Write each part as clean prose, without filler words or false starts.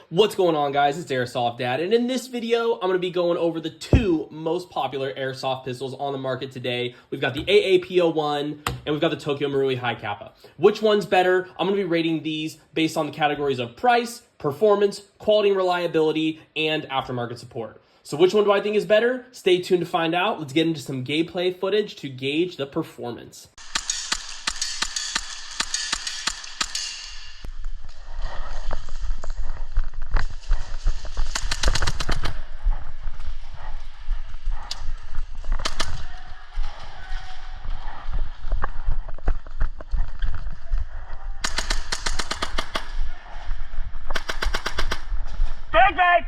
What's going on, guys? It's Airsoft Dad, and in this video, I'm going to be going over the two most popular airsoft pistols on the market today. We've got the AAP01 and we've got the Tokyo Marui Hicapa. Which one's better? I'm going to be rating these based on the categories of price, performance, quality and reliability, and aftermarket support. So which one do I think is better? Stay tuned to find out. Let's get into some gameplay footage to gauge the performance. Bang, bang!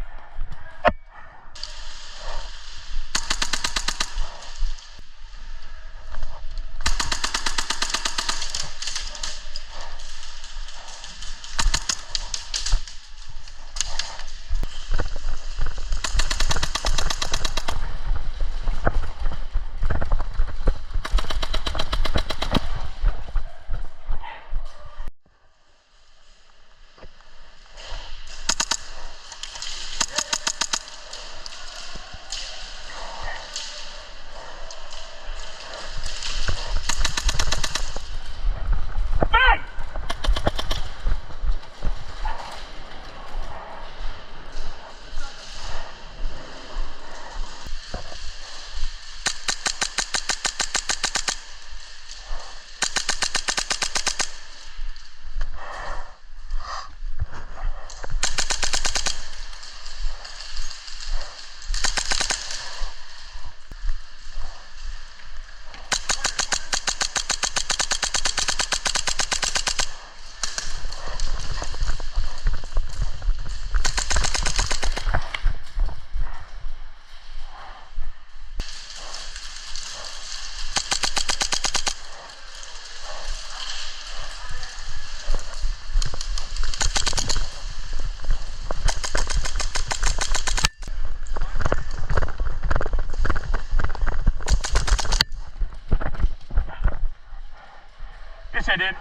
Yes, I did.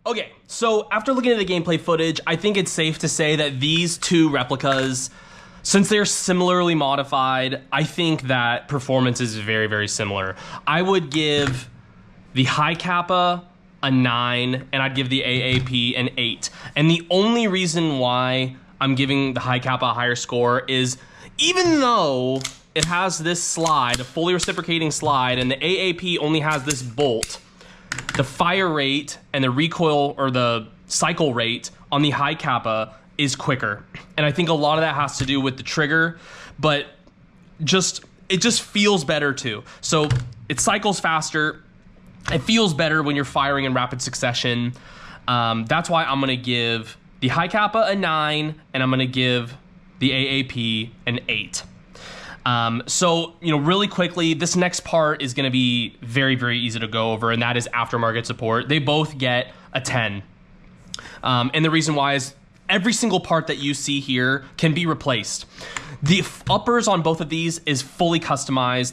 Okay, so after looking at the gameplay footage, I think it's safe to say that these two replicas, since they're similarly modified, I think that performance is very, very similar. I would give the Hicapa a 9, and I'd give the AAP an 8. And the only reason why I'm giving the Hicapa a higher score is even though it has this slide, a fully reciprocating slide, and the AAP only has this bolt, the fire rate and the recoil or the cycle rate on the Hicapa is quicker. And I think a lot of that has to do with the trigger, but it just feels better too. So it cycles faster. It feels better when you're firing in rapid succession. That's why I'm gonna give the Hicapa a 9 and I'm gonna give the AAP an 8. So, really quickly, this next part is going to be very, very easy to go over, and that is aftermarket support. They both get a 10. And the reason why is every single part that you see here can be replaced. The uppers on both of these is fully customized.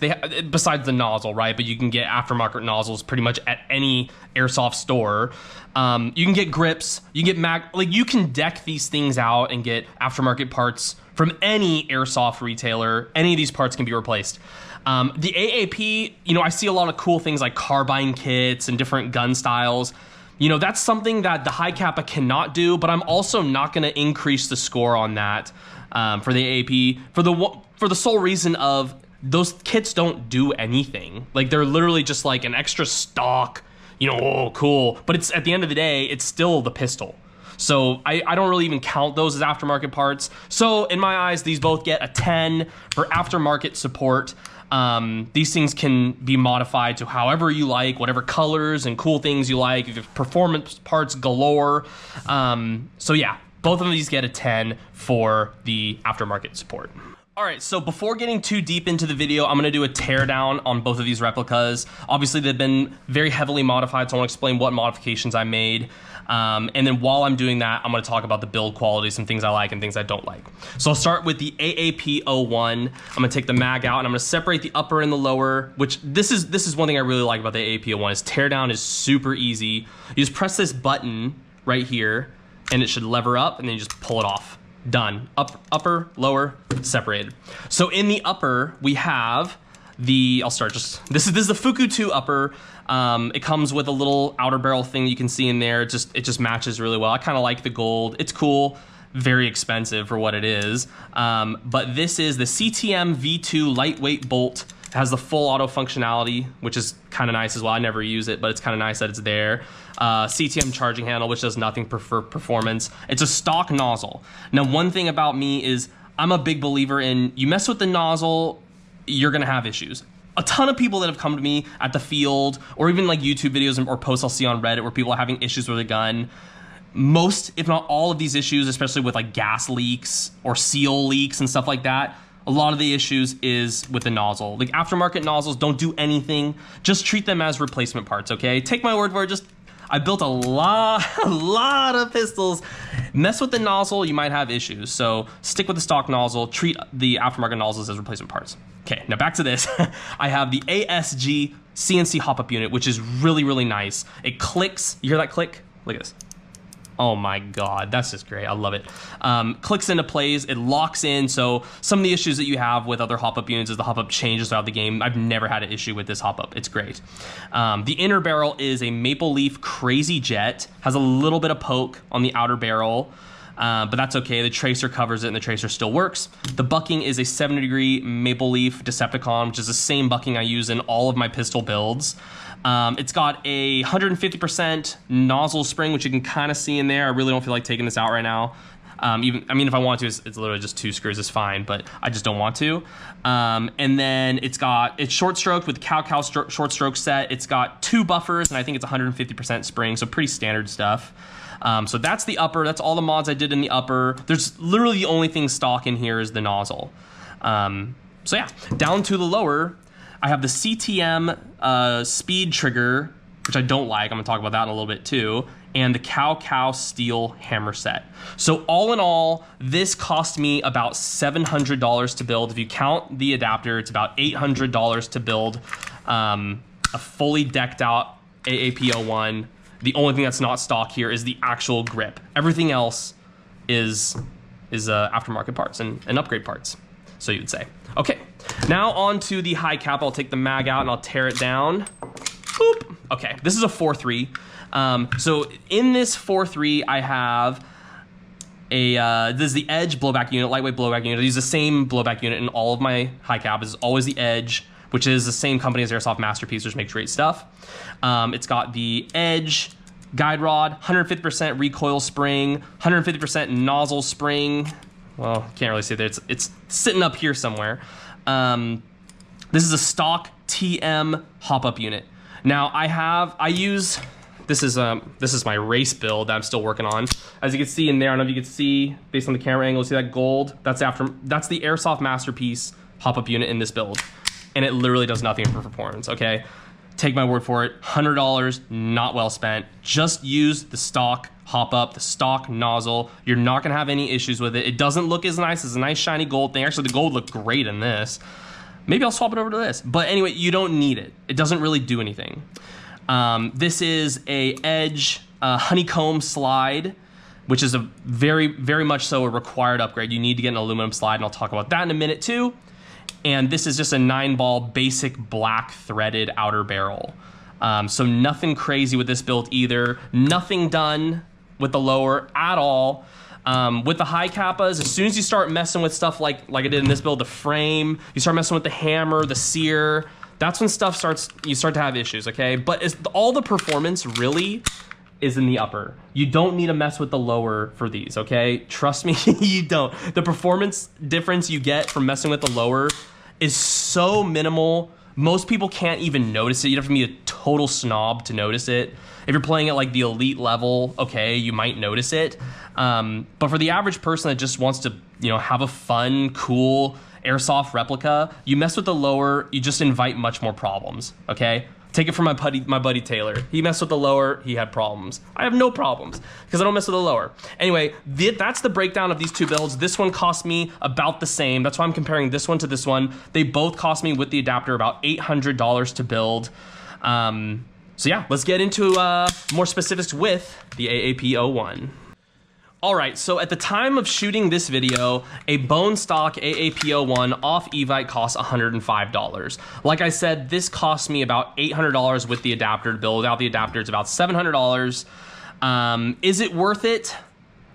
Besides the nozzle, right? But you can get aftermarket nozzles pretty much at any airsoft store. You can get grips, you can get you can deck these things out and get aftermarket parts from any airsoft retailer. Any of these parts can be replaced. The AAP, I see a lot of cool things like carbine kits and different gun styles. That's something that the Hicapa cannot do, but I'm also not going to increase the score on that for the AAP for the sole reason of those kits don't do anything. Like, they're literally just like an extra stock, oh, cool. But it's, at the end of the day, it's still the pistol. So I don't really even count those as aftermarket parts. So in my eyes, these both get a 10 for aftermarket support. These things can be modified to however you like, whatever colors and cool things you like. You have performance parts galore. So yeah, both of these get a 10 for the aftermarket support. All right, so before getting too deep into the video, I'm gonna do a teardown on both of these replicas. Obviously, they've been very heavily modified, so I wanna explain what modifications I made. And then while I'm doing that, I'm gonna talk about the build quality, some things I like and things I don't like. So I'll start with the AAP01. I'm gonna take the mag out and I'm gonna separate the upper and the lower, which this is one thing I really like about the AAP01 is teardown is super easy. You just press this button right here and it should lever up and then you just pull it off. Done. Upper, lower, separated. So in the upper, we have the, this is the Fuku 2 upper. It comes with a little outer barrel thing you can see in there. It just matches really well. I kind of like the gold. It's cool. Very expensive for what it is. But this is the CTM V2 lightweight bolt. It has the full auto functionality, which is kind of nice as well. I never use it, but it's kind of nice that it's there. CTM charging handle, which does nothing for performance. It's a stock nozzle. Now, one thing about me is I'm a big believer in you mess with the nozzle, you're gonna have issues. A ton of people that have come to me at the field or even like YouTube videos or posts I'll see on Reddit where people are having issues with a gun. Most, if not all of these issues, especially with like gas leaks or seal leaks and stuff like that, a lot of the issues is with the nozzle. Like aftermarket nozzles don't do anything. Just treat them as replacement parts, okay? Take my word for it. I built a lot of pistols. Mess with the nozzle, you might have issues. So stick with the stock nozzle, treat the aftermarket nozzles as replacement parts. Okay, now back to this. I have the ASG CNC hop-up unit, which is really, really nice. It clicks, you hear that click? Look at this. Oh my God, that's just great, I love it. Clicks into place, it locks in, so some of the issues that you have with other hop-up units is the hop-up changes throughout the game. I've never had an issue with this hop-up, it's great. The inner barrel is a Maple Leaf Crazy Jet, has a little bit of poke on the outer barrel, but that's okay, the tracer covers it and the tracer still works. The bucking is a 70-degree Maple Leaf Decepticon, which is the same bucking I use in all of my pistol builds. It's got a 150% nozzle spring, which you can kind of see in there. I really don't feel like taking this out right now. I mean, if I want to, it's literally just 2 screws, it's fine, but I just don't want to. And then it's short stroked with cow short stroke set. It's got 2 buffers, and I think it's 150% spring, so pretty standard stuff. So that's the upper, that's all the mods I did in the upper. There's literally the only thing stock in here is the nozzle. So yeah, down to the lower, I have the CTM speed trigger, which I don't like. I'm gonna talk about that in a little bit too, and the cow steel hammer set. So all in all, this cost me about $700 to build. If you count the adapter, it's about $800 to build a fully decked out AAP01. The only thing that's not stock here is the actual grip. Everything else is aftermarket parts and upgrade parts, so you'd say. Okay, now on to the Hicapa. I'll take the mag out and I'll tear it down. Boop. Okay, this is a 4.3. So in this 4.3, I have this is the Edge blowback unit, lightweight blowback unit. I use the same blowback unit in all of my Hicapas. It's always the Edge, which is the same company as Airsoft Masterpiece, which makes great stuff. It's got the Edge guide rod, 150% recoil spring, 150% nozzle spring. Well, can't really see that. It's sitting up here somewhere. This is a stock TM hop-up unit. Now this is my race build that I'm still working on. As you can see in there, I don't know if you can see based on the camera angle, see that gold? That's the Airsoft Masterpiece hop-up unit in this build. And it literally does nothing for performance, okay? Take my word for it, $100, not well spent. Just use the stock hop-up, the stock nozzle. You're not gonna have any issues with it. It doesn't look as nice as a nice shiny gold thing. Actually, the gold looked great in this. Maybe I'll swap it over to this. But anyway, you don't need it. It doesn't really do anything. This is a Edge honeycomb slide, which is a very, very much so a required upgrade. You need to get an aluminum slide, and I'll talk about that in a minute too. And this is just a 9-ball basic black threaded outer barrel. So nothing crazy with this build either. Nothing done with the lower at all. With the Hicapas, as soon as you start messing with stuff like I did in this build, the frame, you start messing with the hammer, the sear, that's when you start to have issues, okay? But all the performance really is in the upper. You don't need to mess with the lower for these, okay? Trust me, you don't. The performance difference you get from messing with the lower is so minimal. Most people can't even notice it. You'd have to be a total snob to notice it. If you're playing at like the elite level, okay, you might notice it. But for the average person that just wants to, have a fun, cool airsoft replica, you mess with the lower, you just invite much more problems, okay? Take it from my buddy Taylor. He messed with the lower, he had problems. I have no problems because I don't mess with the lower. Anyway, that's the breakdown of these two builds. This one cost me about the same. That's why I'm comparing this one to this one. They both cost me with the adapter about $800 to build. So yeah, let's get into more specifics with the AAP01. All right, so at the time of shooting this video, a bone stock AAP01 off Evite costs $105. Like I said, this cost me about $800 with the adapter to build. Without the adapter, it's about $700. Is it worth it?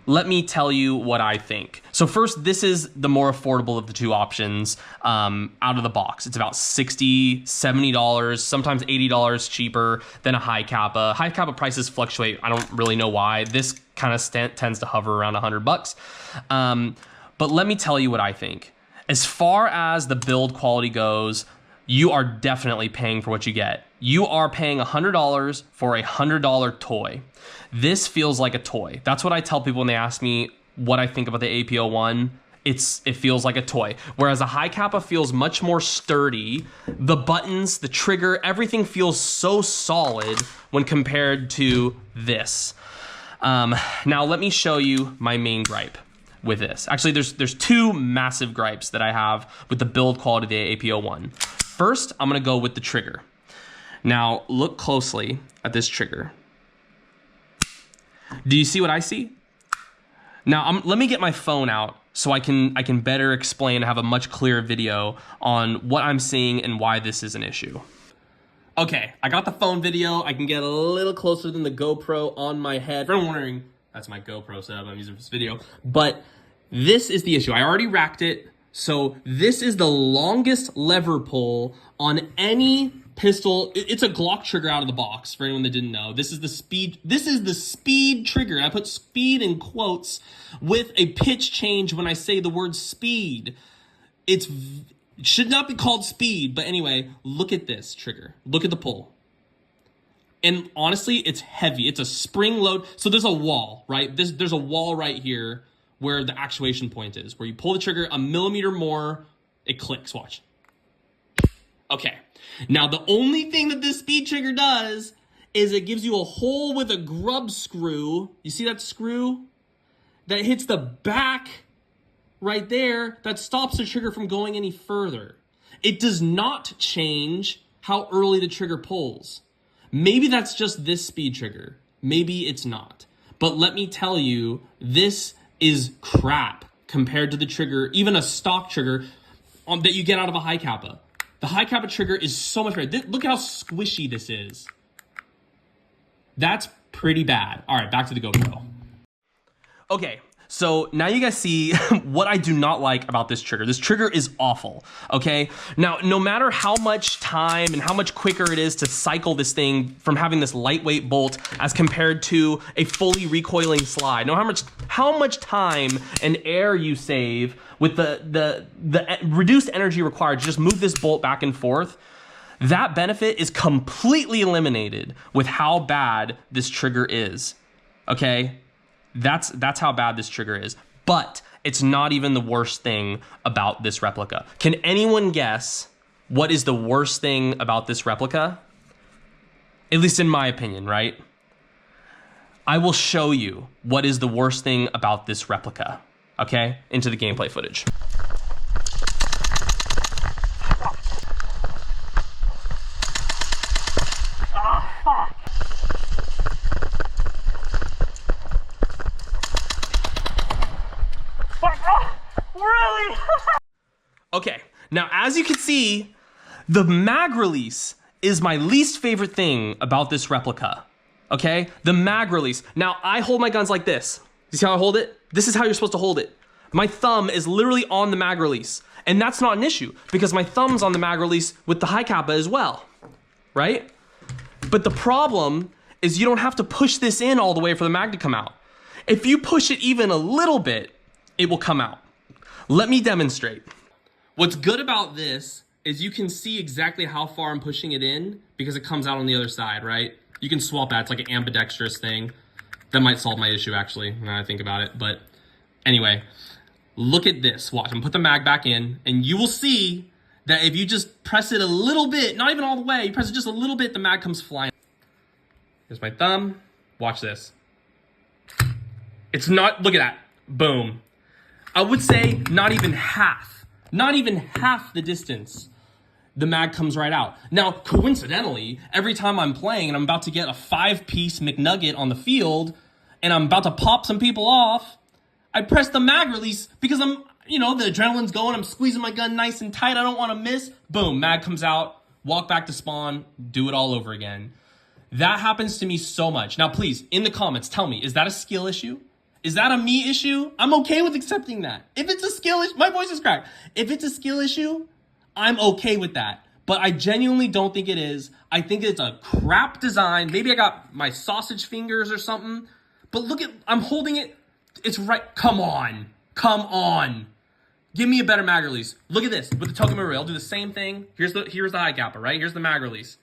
Let me tell you what I think. So first, this is the more affordable of the two options out of the box. It's about $60, $70, sometimes $80 cheaper than a Hicapa. Hicapa prices fluctuate. I don't really know why. This kind of tends to hover around $100. But let me tell you what I think. As far as the build quality goes, you are definitely paying for what you get. You are paying $100 for a $100 toy. This feels like a toy. That's what I tell people when they ask me what I think about the AAP01. It feels like a toy. Whereas a Hicapa feels much more sturdy. The buttons, the trigger, everything feels so solid when compared to this. Now let me show you my main gripe with this. Actually, there's two massive gripes that I have with the build quality of the AAP01. First, I'm gonna go with the trigger. Now look closely at this trigger. Do you see what I see? Now let me get my phone out so I can better explain and have a much clearer video on what I'm seeing and why this is an issue. Okay, I got the phone video. I can get a little closer than the GoPro on my head. For anyone wondering, that's my GoPro setup I'm using for this video. But this is the issue. I already racked it. So this is the longest lever pull on any pistol. It's a Glock trigger out of the box, for anyone that didn't know. This is the speed trigger. I put speed in quotes with a pitch change when I say the word speed. It should not be called speed, but anyway, look at this trigger. Look at the pull. And honestly, it's heavy. It's a spring load. So there's a wall, right? There's a wall right here where the actuation point is, where you pull the trigger a millimeter more, it clicks, watch. Okay, now the only thing that this speed trigger does is it gives you a hole with a grub screw. You see that screw? That hits the back right there, that stops the trigger from going any further. It does not change how early the trigger pulls. Maybe that's just this speed trigger. Maybe it's not. But let me tell you, this is crap compared to the trigger, even a stock trigger that you get out of a Hicapa. The Hicapa trigger is so much better. Look at how squishy this is. That's pretty bad. All right, back to the GoPro. Okay, so now you guys see what I do not like about this trigger. This trigger is awful, okay? Now, no matter how much time and how much quicker it is to cycle this thing from having this lightweight bolt as compared to a fully recoiling slide, know how much time and air you save with the reduced energy required to just move this bolt back and forth, that benefit is completely eliminated with how bad this trigger is, okay? That's how bad this trigger is. But it's not even the worst thing about this replica. Can anyone guess what is the worst thing about this replica? At least in my opinion, right? I will show you what is the worst thing about this replica, okay? Into the gameplay footage. Really? Okay, now as you can see, the mag release is my least favorite thing about this replica, okay? The mag release. Now, I hold my guns like this. You see how I hold it? This is how you're supposed to hold it. My thumb is literally on the mag release, and that's not an issue because my thumb's on the mag release with the Hicapa as well, right? But the problem is you don't have to push this in all the way for the mag to come out. If you push it even a little bit, it will come out. Let me demonstrate. What's good about this is you can see exactly how far I'm pushing it in because it comes out on the other side, right? You can swap that. It's like an ambidextrous thing. That might solve my issue, actually, now I think about it. But anyway, look at this. Watch, I'm gonna put the mag back in, and you will see that if you just press it a little bit, not even all the way, you press it just a little bit, the mag comes flying. Here's my thumb. Watch this. It's not, look at that. Boom. I would say not even half the distance, the mag comes right out. Now, coincidentally, every time I'm playing and I'm about to get a 5-piece McNugget on the field and I'm about to pop some people off, I press the mag release because I'm, you know, the adrenaline's going, I'm squeezing my gun nice and tight, I don't want to miss. Boom, mag comes out, walk back to spawn, do it all over again. That happens to me so much. Now, please, in the comments, tell me, is that a skill issue? Is that a me issue? I'm okay with accepting that. If it's a skill issue, my voice is cracked. If it's a skill issue, I'm okay with that. But I genuinely don't think it is. I think it's a crap design. Maybe I got my sausage fingers or something. But look at, I'm holding it. It's right. Come on. Come on. Give me a better mag release. Look at this. With the Token I'll do the same thing. Here's the Hicapa, right? Here's the mag release.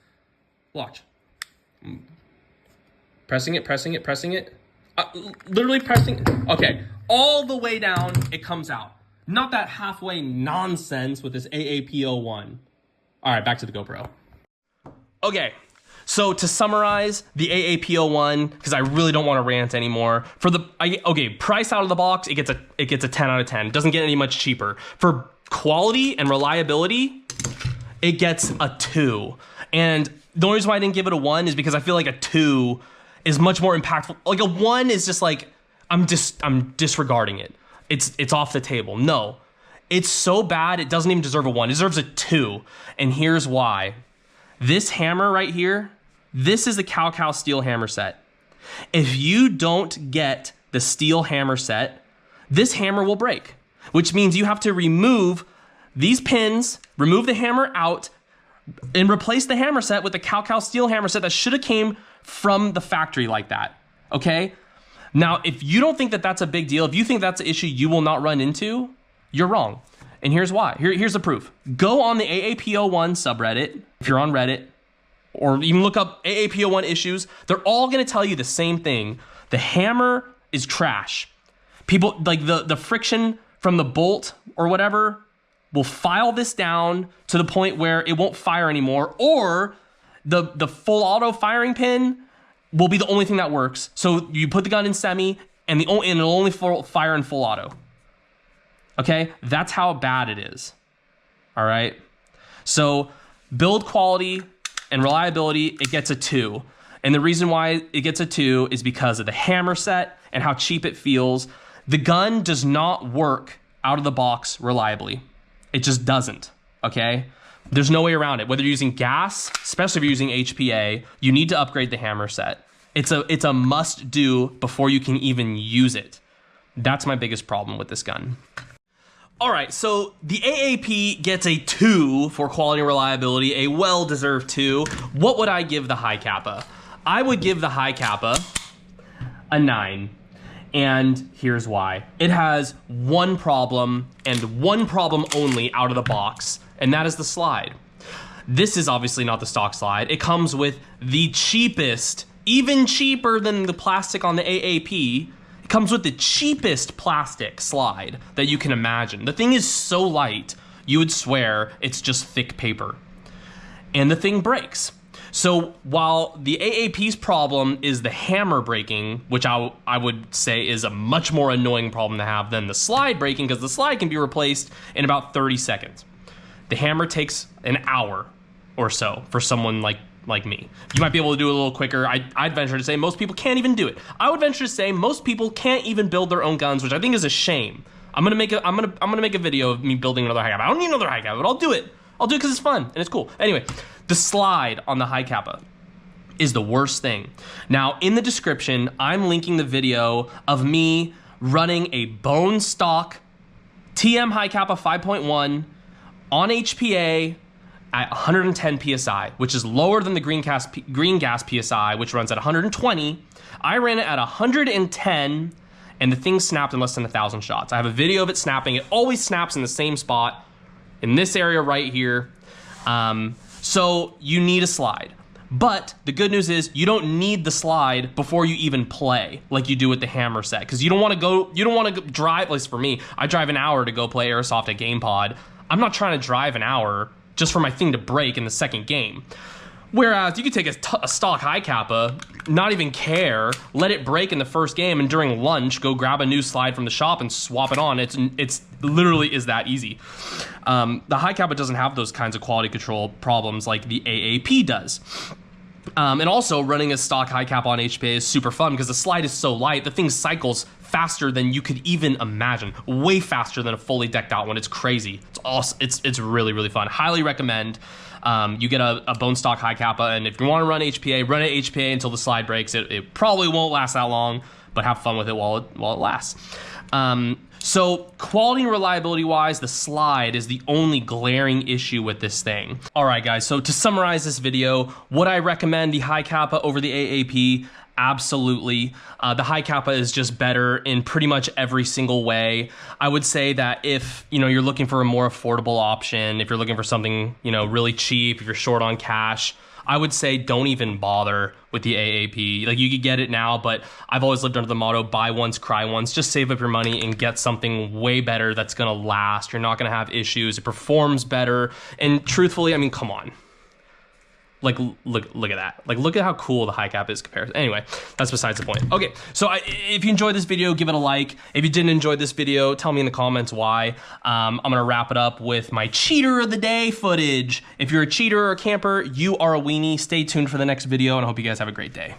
Watch. Pressing it. Literally pressing. Okay. All the way down, it comes out. Not that halfway nonsense with this AAP01. All right, back to the GoPro. Okay, so to summarize the AAP01, because I really don't want to rant anymore. Price out of the box, it gets a 10 out of 10. It doesn't get any much cheaper. For quality and reliability, it gets a 2. And the only reason why I didn't give it a 1 is because I feel like a 2 is much more impactful. Like a 1 is just like I'm disregarding it. It's off the table. No, it's so bad it doesn't even deserve a 1. It deserves a 2. And here's why. This hammer right here, this is the Cow steel hammer set. If you don't get the steel hammer set, this hammer will break, which means you have to remove these pins, remove the hammer out, and replace the hammer set with the Cow steel hammer set that should have came from the factory like that, okay? Now, if you don't think that that's a big deal, if you think that's an issue you will not run into, you're wrong. And here's why. Here's the proof. Go on the AAP01 subreddit, if you're on Reddit, or even look up AAP01 issues. They're all gonna tell you the same thing. The hammer is trash. People, like the friction from the bolt or whatever will file this down to the point where it won't fire anymore, or the full auto firing pin will be the only thing that works. So you put the gun in semi and it'll only fire in full auto. Okay, that's how bad it is. All right, so build quality and reliability, it gets a 2. And the reason why it gets a 2 is because of the hammer set and how cheap it feels. The gun does not work out of the box reliably. It just doesn't, okay? There's no way around it. Whether you're using gas, especially if you're using HPA, you need to upgrade the hammer set. It's a must do before you can even use it. That's my biggest problem with this gun. All right, so the AAP gets a 2 for quality and reliability, a well-deserved 2. What would I give the Hicapa? I would give the Hicapa a 9. And here's why. It has one problem and one problem only out of the box, and that is the slide. This is obviously not the stock slide. It comes with the cheapest, even cheaper than the plastic on the AAP. It comes with the cheapest plastic slide that you can imagine. The thing is so light, you would swear it's just thick paper. And the thing breaks. So while the AAP's problem is the hammer breaking, which I would say is a much more annoying problem to have than the slide breaking, because the slide can be replaced in about 30 seconds. The hammer takes an hour or so for someone like me. You might be able to do it a little quicker. I'd venture to say most people can't even do it. I would venture to say most people can't even build their own guns, which I think is a shame. I'm gonna make a video of me building another Hicapa. I don't need another Hicapa, but I'll do it. I'll do it because it's fun and it's cool. Anyway, the slide on the Hicapa is the worst thing. Now, in the description, I'm linking the video of me running a bone stock TM Hicapa 5.1 on HPA at 110 PSI, which is lower than the green gas PSI, which runs at 120. I ran it at 110, and the thing snapped in less than 1,000 shots. I have a video of it snapping. It always snaps in the same spot, in this area right here. So you need a slide. But the good news is you don't need the slide before you even play like you do with the hammer set, because you don't want to drive, at least for me, I drive an hour to go play Airsoft at GamePod. I'm not trying to drive an hour just for my thing to break in the second game. Whereas you could take a stock Hicapa, not even care, let it break in the first game, and during lunch, go grab a new slide from the shop and swap it on. It's literally is that easy. The Hicapa doesn't have those kinds of quality control problems like the AAP does. And also, running a stock Hicapa on HPA is super fun because the slide is so light, the thing cycles faster than you could even imagine. Way faster than a fully decked out one. It's crazy. It's awesome. It's really, really fun. Highly recommend. You get a bone stock Hicapa, and if you want to run HPA, run it HPA until the slide breaks. It probably won't last that long, but have fun with it while it lasts. So quality and reliability wise, the slide is the only glaring issue with this thing. All right, guys, so to summarize this video, would I recommend the Hicapa over the AAP? Absolutely. The Hicapa is just better in pretty much every single way. I would say that if you're looking for a more affordable option, if you're looking for something really cheap, if you're short on cash, I would say don't even bother with the AAP. Like, you could get it now, but I've always lived under the motto, buy once, cry once. Just save up your money and get something way better that's gonna last. You're not gonna have issues. It performs better. And truthfully, I mean, come on. Like, look at that. Like, look at how cool the Hicapa is compared. Anyway, that's besides the point. Okay, so if you enjoyed this video, give it a like. If you didn't enjoy this video, tell me in the comments why. I'm gonna wrap it up with my cheater of the day footage. If you're a cheater or a camper, you are a weenie. Stay tuned for the next video, and I hope you guys have a great day.